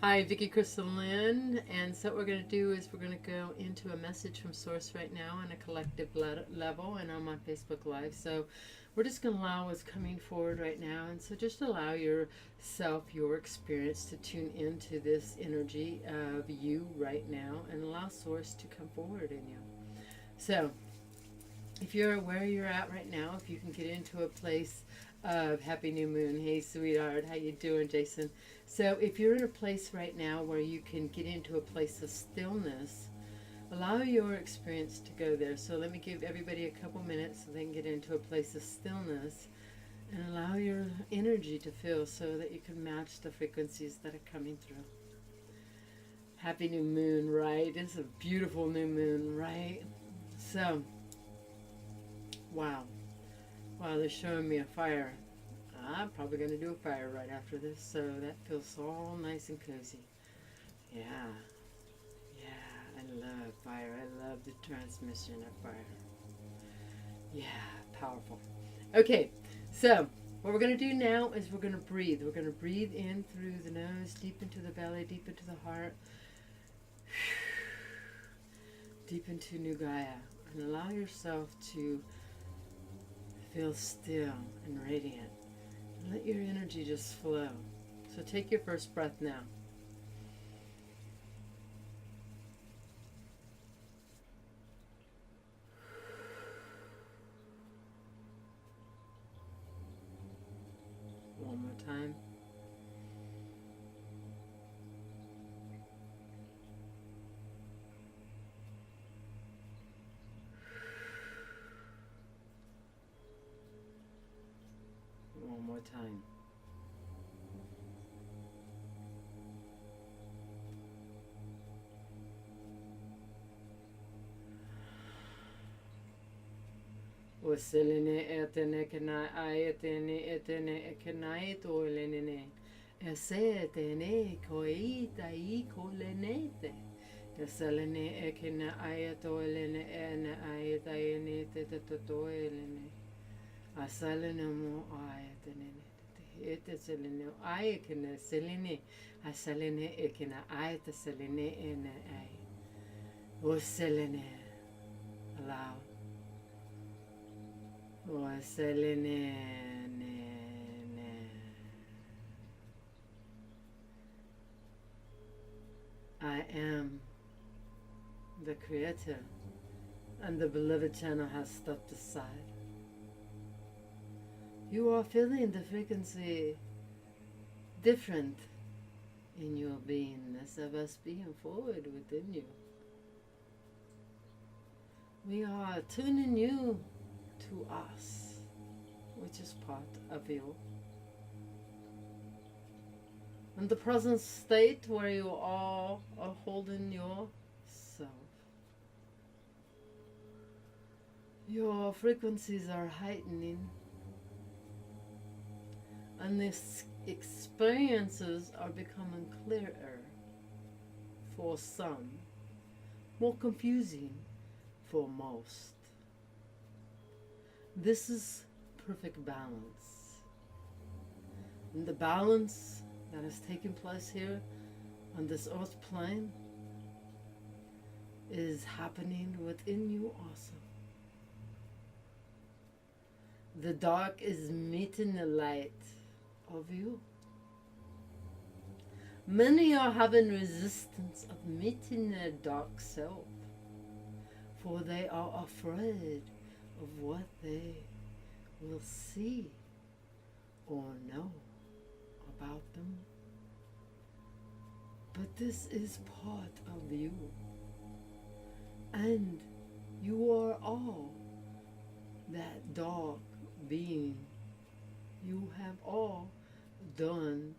Hi, Vicki Crystal Lynn. And so what we're going to do is we're going to go into a message from Source right now on a collective level and on my Facebook Live. So we're just going to allow what's coming forward right now. And so just allow yourself, your experience to tune into this energy of you right now and allow Source to come forward in you. So if you're where you're at right now, if you can get into a place of happy new moon. Hey sweetheart, how you doing, Jason? So if you're in a place right now where you can get into a place of stillness, allow your experience to go there. So let me give everybody a couple minutes so they can get into a place of stillness and allow your energy to feel so that you can match the frequencies that are coming through. Happy new moon, right? It's a beautiful new moon, right? So wow, they're showing me a fire. I'm probably going to do a fire right after this, so that feels all nice and cozy. Yeah, I love fire. I love the transmission of fire. Yeah, powerful. Okay, so what we're going to do now is we're going to breathe. We're going to breathe in through the nose, deep into the belly, deep into the heart, deep into New Gaia, and allow yourself to feel still and radiant. Let your energy just flow. So take your first breath now. One more time. One more time. Wasilene etene kana ayetene etene kanai tolenene. Esetene koita I kolenete. Yasalene ekena ayatolene ene ayatayene tetatoelene. Asalene mo ayatene. Ete selene ayekene selene. Asalene ekena ayata selene ene ay. Wasilene. Allow. I am the creator, and the beloved channel has stepped aside. You are feeling the frequency different in your beingness of us being forward within you. We are tuning you to us, which is part of you. In the present state where you all are holding yourself, your frequencies are heightening, and these experiences are becoming clearer for some, more confusing for most. This is perfect balance. And the balance that has taken place here on this earth plane is happening within you also. The dark is meeting the light of you. Many are having resistance of meeting their dark self, for they are afraid of what they will see or know about them. But this is part of you, and you are all that dark being. You have all done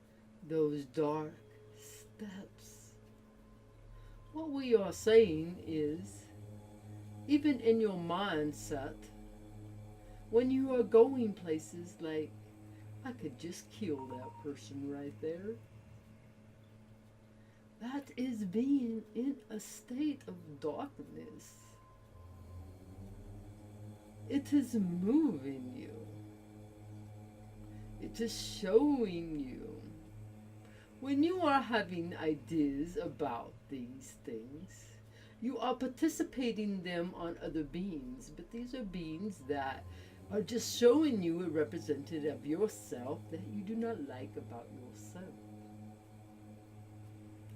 those dark steps. What we are saying is, even in your mindset, when you are going places like, I could just kill that person right there, that is being in a state of darkness. It is moving you. It is showing you When you are having ideas about these things, you are participating them on other beings, but these are beings that are just showing you a representative of yourself that you do not like about yourself.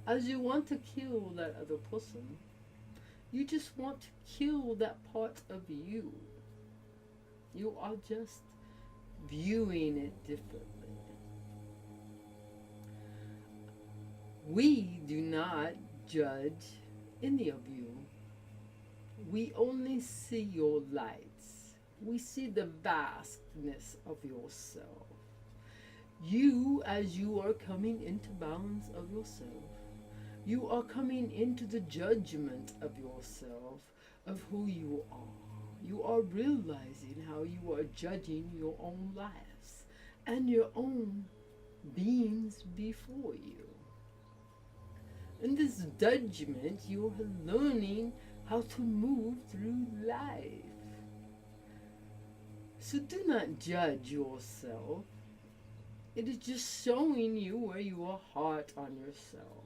As you want to kill that other person, you just want to kill that part of you. You are just viewing it differently. We do not judge any of you. We only see your lights. We see the vastness of yourself. You, as you are coming into bounds of yourself, you are coming into the judgment of yourself, of who you are. You are realizing how you are judging your own lives and your own beings before you. In this judgment, you are learning how to move through life. So do not judge yourself. It is just showing you where you are hard on yourself.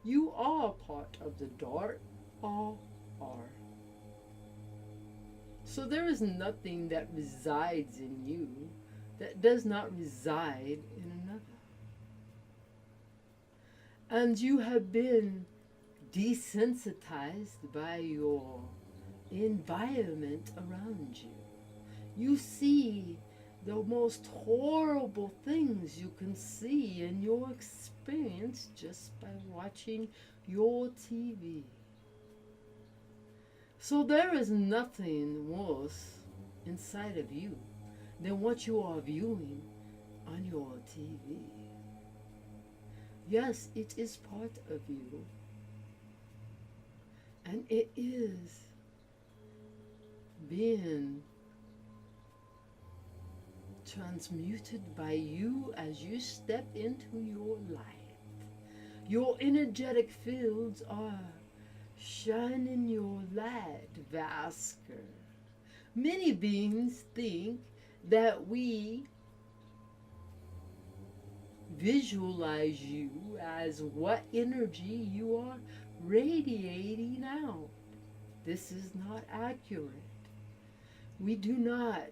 You are part of the dark, all are. So there is nothing that resides in you that does not reside in another. And you have been desensitized by your environment around you. You see the most horrible things you can see in your experience just by watching your TV. So there is nothing worse inside of you than what you are viewing on your TV. Yes, it is part of you. And it is being transmuted by you as you step into your light. Your energetic fields are shining your light vaster. Many beings think that we visualize you as what energy you are radiating out. This is not accurate. We do not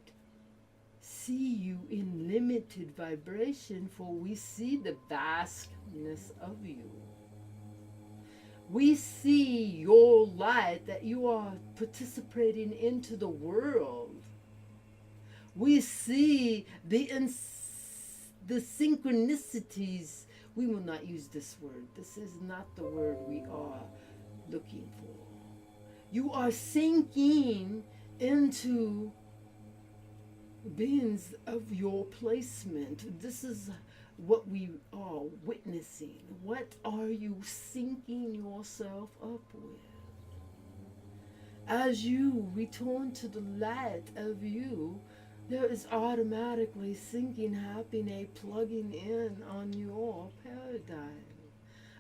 see you in limited vibration, for we see the vastness of you. We see your light that you are participating into the world. We see the synchronicities. We will not use this word. This is not the word we are looking for. You are sinking into beings of your placement. This is what we are witnessing. What are you syncing yourself up with? As you return to the light of you, there is automatically syncing happening, a plugging in on your paradigm.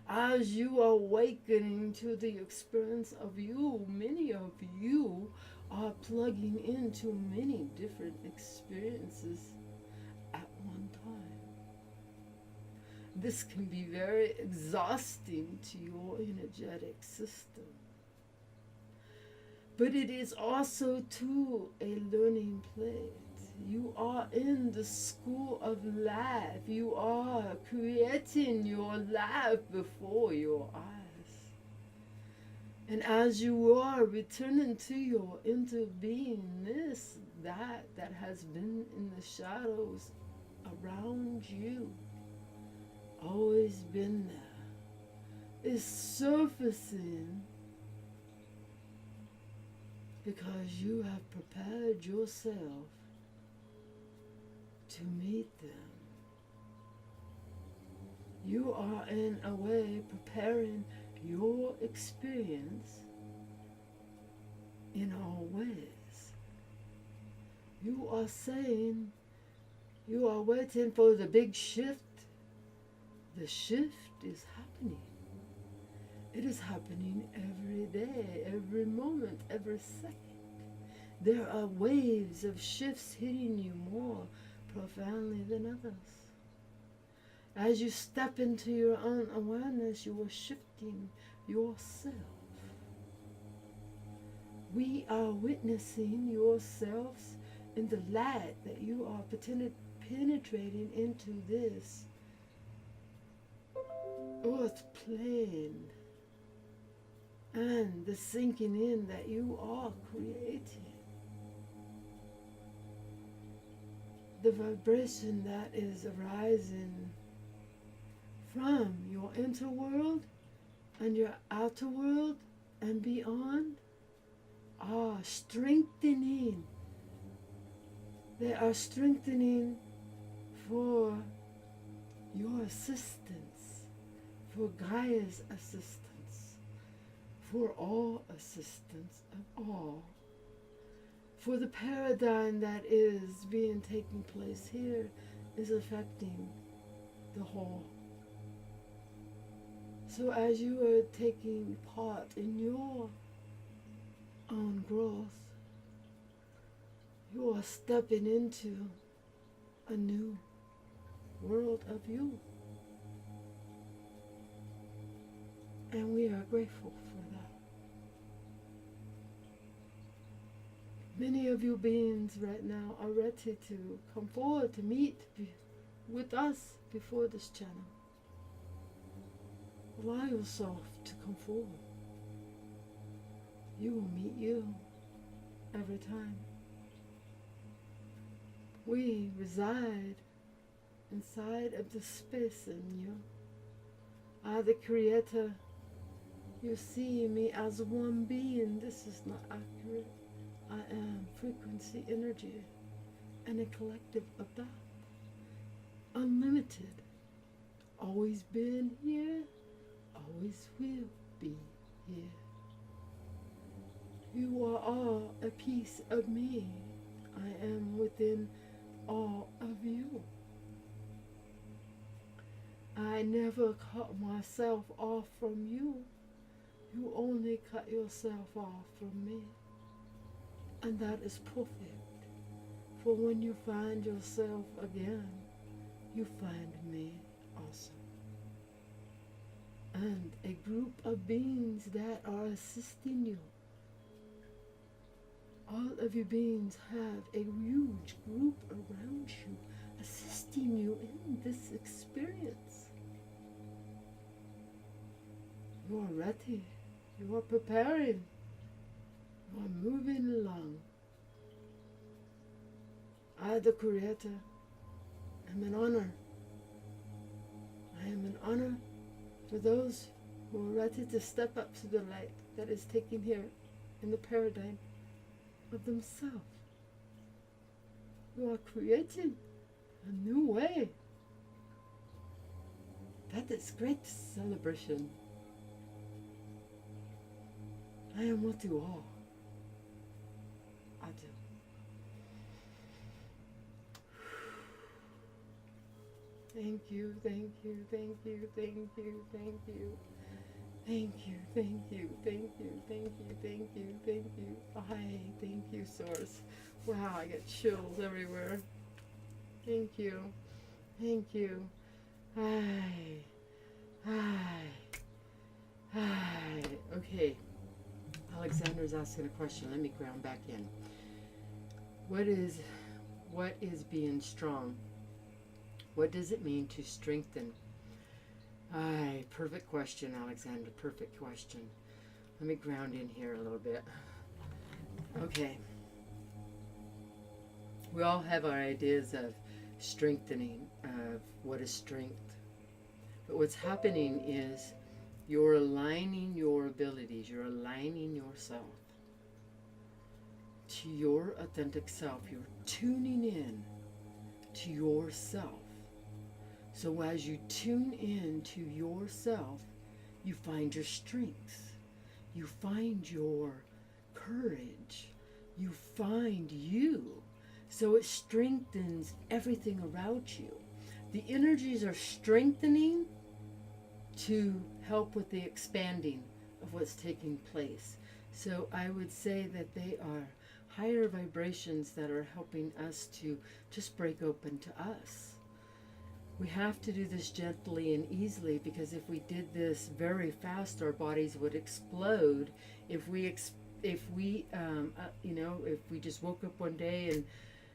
As you are awakening to the experience of you, many of you are plugging into many different experiences at one time. This can be very exhausting to your energetic system. But it is also too a learning place. You are in the school of life. You are creating your life before your eyes. And as you are returning to your inner beingness, that has been in the shadows around you, always been there, is surfacing because you have prepared yourself to meet them. You are in a way preparing your experience in all ways. You are saying you are waiting for the big shift. The shift is happening. It is happening every day, every moment, every second. There are waves of shifts hitting you more profoundly than others. As you step into your own awareness, you are shifting yourself. We are witnessing yourselves in the light that you are penetrating into this earth plane, and the sinking in that you are creating. The vibration that is arising from your inner world and your outer world and beyond are strengthening. They are strengthening for your assistance, for Gaia's assistance, for all assistance of all, for the paradigm that is being taking place here is affecting the whole. So as you are taking part in your own growth, you are stepping into a new world of you. And we are grateful for that. Many of you beings right now are ready to come forward to meet with us before this channel. Allow yourself to come forward. You will meet you every time. We reside inside of the space in you. I, the Creator, you see me as one being. This is not accurate. I am frequency, energy, and a collective of that. Unlimited. Always been here, always will be here. You are all a piece of me. I am within all of you. I never cut myself off from you. You only cut yourself off from me. And that is perfect. For when you find yourself again, you find me also. And a group of beings that are assisting you. All of you beings have a huge group around you, assisting you in this experience. You are ready. You are preparing. You are moving along. I, the Creator, am an honor. I am an honor for those who are ready to step up to the light that is taken here in the paradigm of themselves. You are creating a new way. That is great celebration. I am what you are. I do. Thank you, thank you, thank you, thank you, thank you. Thank you, thank you, thank you, thank you, thank you, thank you. Hi, thank you, Source. Wow, I get chills everywhere. Thank you, thank you. Hi, hi, hi. Okay, Alexander's asking a question. Let me ground back in. What is being strong? What does it mean to strengthen? Aye, perfect question, Alexander, perfect question. Let me ground in here a little bit. Okay. We all have our ideas of strengthening, of what is strength. But what's happening is you're aligning your abilities, you're aligning yourself to your authentic self. You're tuning in to yourself. So as you tune in to yourself, you find your strength, you find your courage, you find you. So it strengthens everything around you. The energies are strengthening to help with the expanding of what's taking place. So I would say that they are higher vibrations that are helping us to just break open to us. we have to do this gently and easily, because if we did this very fast, our bodies would explode. If we if we just woke up one day and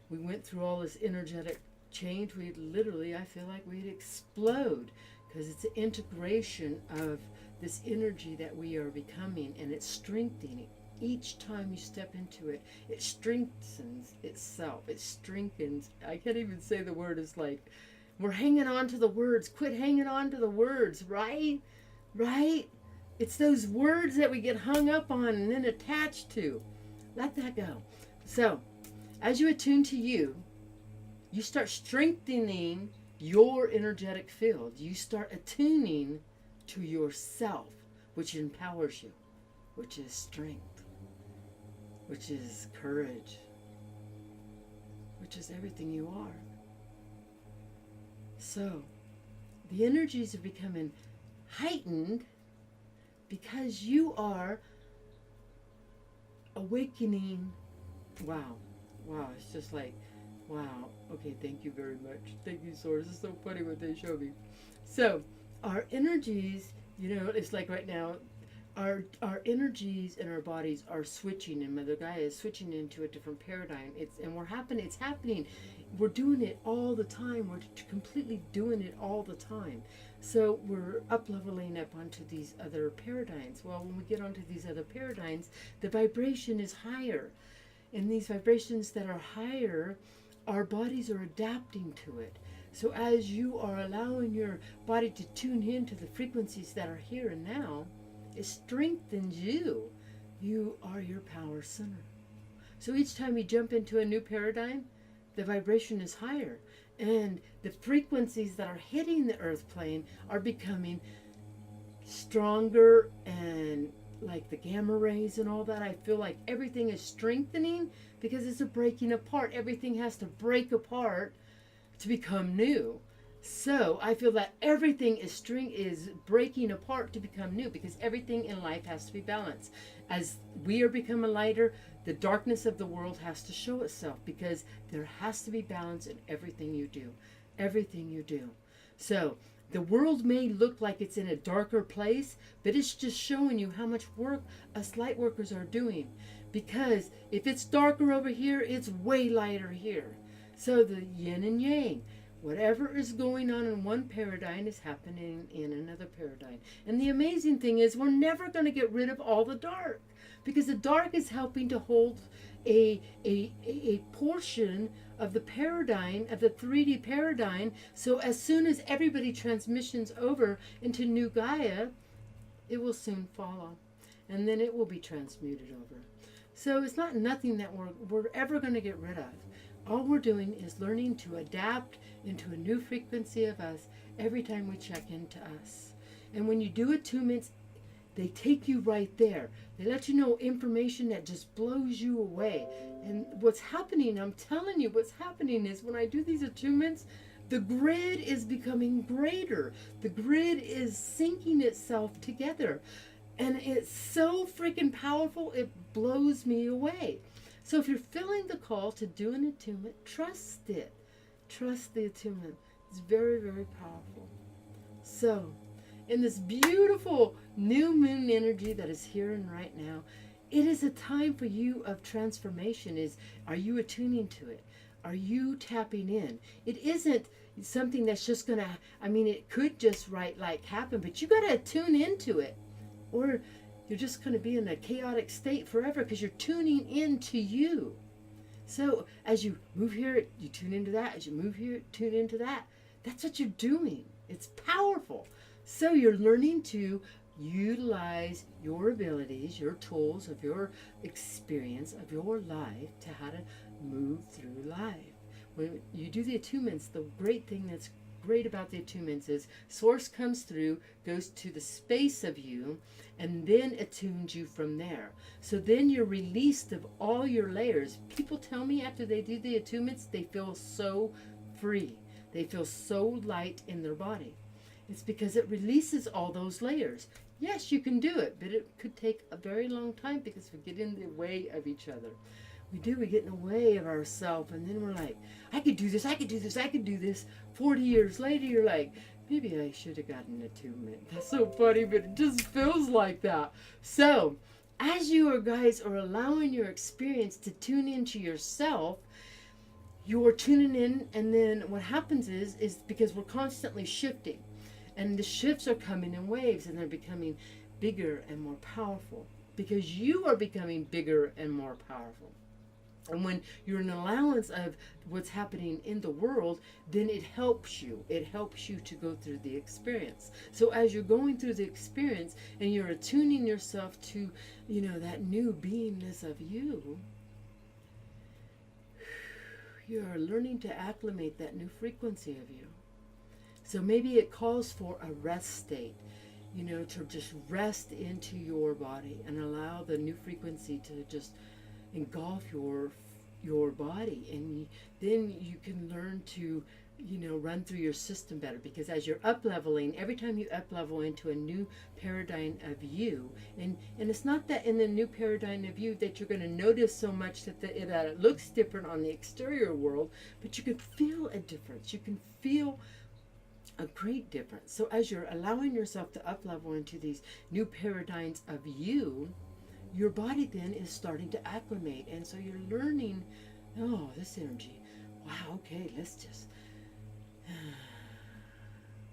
we went through all this energetic change, we'd literally, I feel like we'd explode, because it's an integration of this energy that we are becoming, and it's strengthening. Each time you step into it, it strengthens itself. It strengthens. I can't even say the word. It's like we're hanging on to the words. Quit hanging on to the words, right? Right? It's those words that we get hung up on and then attached to. Let that go. So, as you attune to you, you start strengthening your energetic field. You start attuning to yourself, which empowers you, which is strength, which is courage, which is everything you are. So, the energies are becoming heightened because you are awakening. Wow, it's just like, wow, okay, thank you very much. Thank you, Source. It's so funny what they show me. So, our energies, it's like right now, our energies and our bodies are switching, and Mother Gaia is switching into a different paradigm. It's happening. We're doing it all the time. We're completely doing it all the time. So we're up-leveling up onto these other paradigms. Well, when we get onto these other paradigms, the vibration is higher. And these vibrations that are higher, our bodies are adapting to it. So as you are allowing your body to tune into the frequencies that are here and now, it strengthens you. You are your power center. So each time you jump into a new paradigm, the vibration is higher. And the frequencies that are hitting the earth plane are becoming stronger, and like the gamma rays and all that, I feel like everything is strengthening because it's a breaking apart. Everything has to break apart to become new. So I feel that everything is breaking apart to become new, because everything in life has to be balanced. As we are becoming lighter, the darkness of the world has to show itself, because there has to be balance in everything you do. Everything you do. So the world may look like it's in a darker place, but it's just showing you how much work us light workers are doing. Because if it's darker over here, it's way lighter here. So the yin and yang. Whatever is going on in one paradigm is happening in another paradigm. And the amazing thing is, we're never going to get rid of all the dark, because the dark is helping to hold a portion of the paradigm, of the 3D paradigm. So as soon as everybody transitions over into New Gaia, it will soon follow. And then it will be transmuted over. So it's not nothing that we're ever going to get rid of. All we're doing is learning to adapt into a new frequency of us every time we check into us. And when you do attunements, they take you right there. They let you know information that just blows you away. And what's happening, I'm telling you, what's happening is when I do these attunements, the grid is becoming greater. The grid is syncing itself together. And it's so freaking powerful, it blows me away. So if you're feeling the call to do an attunement, trust it. Trust the attunement. It's very, very powerful. So, in this beautiful new moon energy that is here and right now, it is a time for you of transformation. Are you attuning to it? Are you tapping in? It isn't something that's just going to, it could just happen, but you got to tune into it. Or you're just going to be in a chaotic state forever, because you're tuning into you. So as you move here, you tune into that. As you move here, tune into that. That's what you're doing. It's powerful. So you're learning to utilize your abilities, your tools of your experience, of your life, to how to move through life. When you do the attunements, the great thing that's great about the attunements is Source comes through, goes to the space of you, and then attunes you from there. So then you're released of all your layers. People tell me after they do the attunements, they feel so free. They feel so light in their body. It's because it releases all those layers. Yes, you can do it, but it could take a very long time because we get in the way of each other. we do. We get in the way of ourselves, and then we're like, I could do this, I could do this, I could do this. 40 years later, you're like, maybe I should have gotten attunement. That's so funny, but it just feels like that. So, as you guys are allowing your experience to tune into yourself, you're tuning in, and then what happens is because we're constantly shifting, and the shifts are coming in waves, and they're becoming bigger and more powerful because you are becoming bigger and more powerful. And when you're an allowance of what's happening in the world, then it helps you. It helps you to go through the experience. So as you're going through the experience and you're attuning yourself to, that new beingness of you, you're learning to acclimate that new frequency of you. So maybe it calls for a rest state, to just rest into your body and allow the new frequency to just engulf your body, and then you can learn to run through your system better, because as you're up leveling, every time you up level into a new paradigm of you, and it's not that in the new paradigm of you that you're going to notice so much that it looks different on the exterior world, but you can feel a difference. You can feel a great difference. So as you're allowing yourself to up level into these new paradigms of you, your body then is starting to acclimate, and so you're learning, oh, this energy, wow, okay, let's just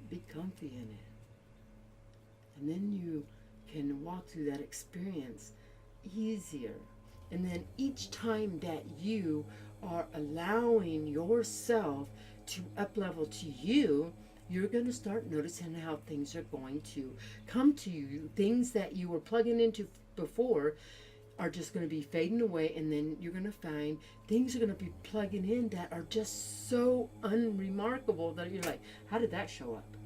be comfy in it. And then you can walk through that experience easier. And then each time that you are allowing yourself to up level to you, you're going to start noticing how things are going to come to you. Things that you were plugging into before are just going to be fading away, and then you're going to find things are going to be plugging in that are just so unremarkable that you're like, how did that show up?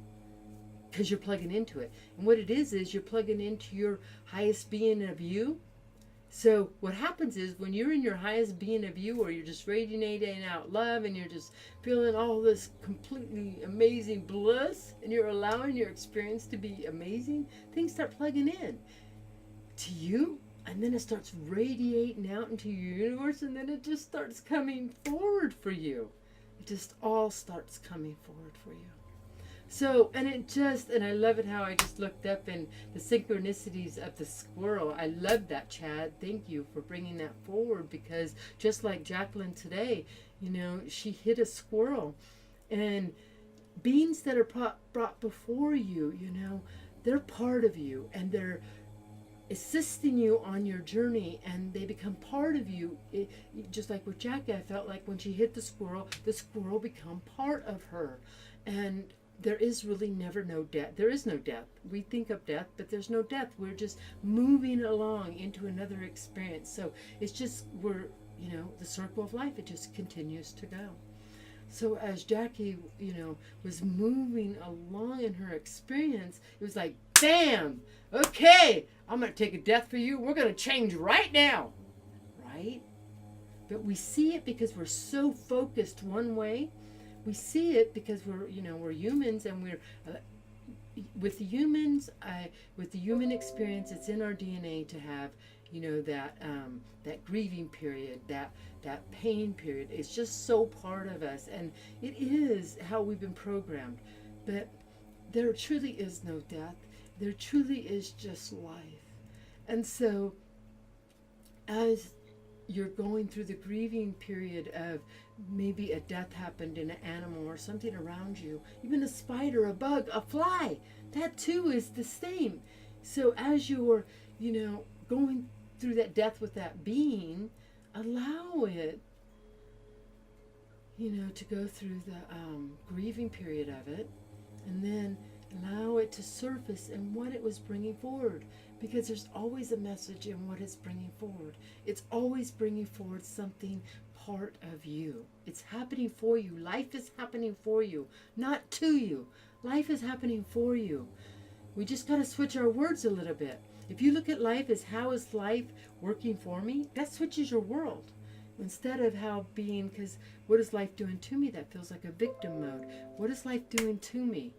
Because you're plugging into it. And what it is you're plugging into your highest being of you. So what happens is when you're in your highest being of you, or you're just radiating out love, and you're just feeling all this completely amazing bliss, and you're allowing your experience to be amazing, things start plugging in to you, and then it starts radiating out into your universe, and then it just starts coming forward for you. It just all starts coming forward for you. So, and I love it how I just looked up in the synchronicities of the squirrel. I love that, Chad. Thank you for bringing that forward, because just like Jacqueline today, she hit a squirrel, and beings that are brought before you, they're part of you, and they're assisting you on your journey, and they become part of you. Just like with Jackie, I felt like when she hit the squirrel become part of her. And there is really never no death. There is no death. We think of death, but there's no death. We're just moving along into another experience. So it's just, the circle of life, it just continues to go. So as Jackie, was moving along in her experience, it was like, bam, okay, I'm going to take a death for you. We're going to change right now. Right? But we see it because we're so focused one way. We see it because we're humans, and we're, with the humans, with the human experience, it's in our DNA to have, that grieving period, that pain period. It's just so part of us, and it is how we've been programmed. But there truly is no death. There truly is just life. And so as you're going through the grieving period of maybe a death happened in an animal or something around you, even a spider, a bug, a fly, that too is the same. So as you're, going through that death with that being, allow it, to go through the grieving period of it, and then allow it to surface in what it was bringing forward, because there's always a message in what it's bringing forward. It's always bringing forward something part of you. It's happening for you. Life is happening for you, not to you. Life is happening for you. We just got to switch our words a little bit. If you look at life as, how is life working for me? That switches your world. Instead of because what is life doing to me? That feels like a victim mode. What is life doing to me?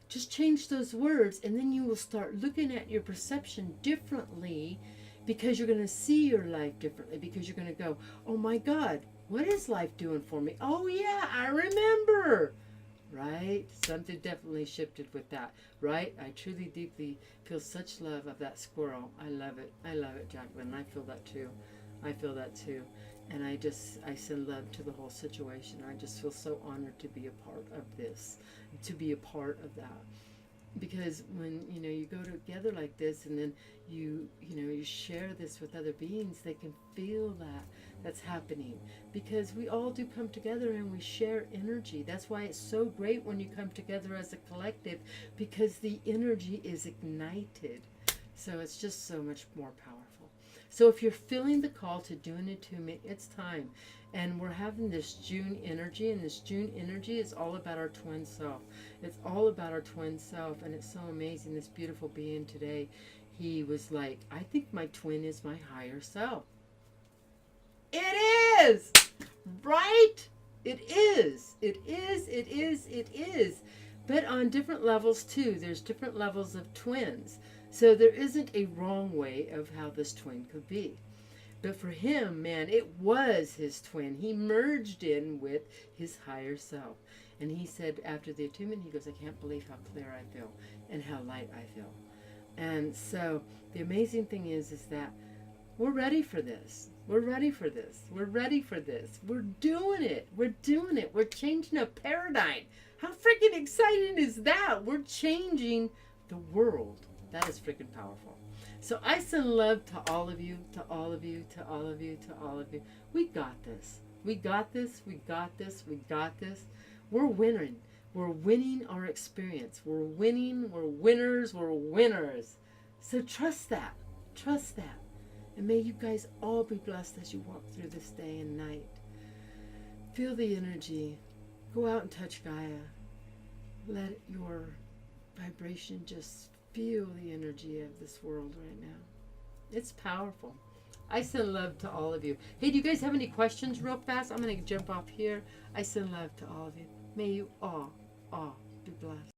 Just change those words, and then you will start looking at your perception differently, because you're going to see your life differently, because you're going to go, oh my God, what is life doing for me? Oh yeah, I remember. Right? Something definitely shifted with that. Right? I truly, deeply feel such love of that squirrel. I love it. I love it, Jacqueline. I feel that too. I feel that too. And I send love to the whole situation. I just feel so honored to be a part of this, to be a part of that. Because when you go together like this, and then you share this with other beings, they can feel that's happening, because we all do come together and we share energy. That's why it's so great when you come together as a collective, because the energy is ignited. So it's just so much more powerful. So if you're feeling the call to do an attunement, it's time. And we're having this June energy, and this June energy is all about our twin self. It's all about our twin self, and it's so amazing. This beautiful being today, he was like, I think my twin is my higher self. It is! Right? It is. It is, it is, it is. But on different levels too. There's different levels of twins. So there isn't a wrong way of how this twin could be. But for him, man, it was his twin. He merged in with his higher self. And he said after the attunement, he goes, I can't believe how clear I feel and how light I feel. And so the amazing thing is that we're ready for this. We're ready for this. We're ready for this. We're doing it. We're doing it. We're changing a paradigm. How freaking exciting is that? We're changing the world. That is freaking powerful. So I send love to all of you, to all of you, to all of you, to all of you. We got this. We got this. We got this. We got this. We're winning. We're winning our experience. We're winning. We're winners. We're winners. So trust that. Trust that. And may you guys all be blessed as you walk through this day and night. Feel the energy. Go out and touch Gaia. Let your vibration just feel the energy of this world right now. It's powerful. I send love to all of you. Hey, do you guys have any questions real fast? I'm going to jump off here. I send love to all of you. May you all be blessed.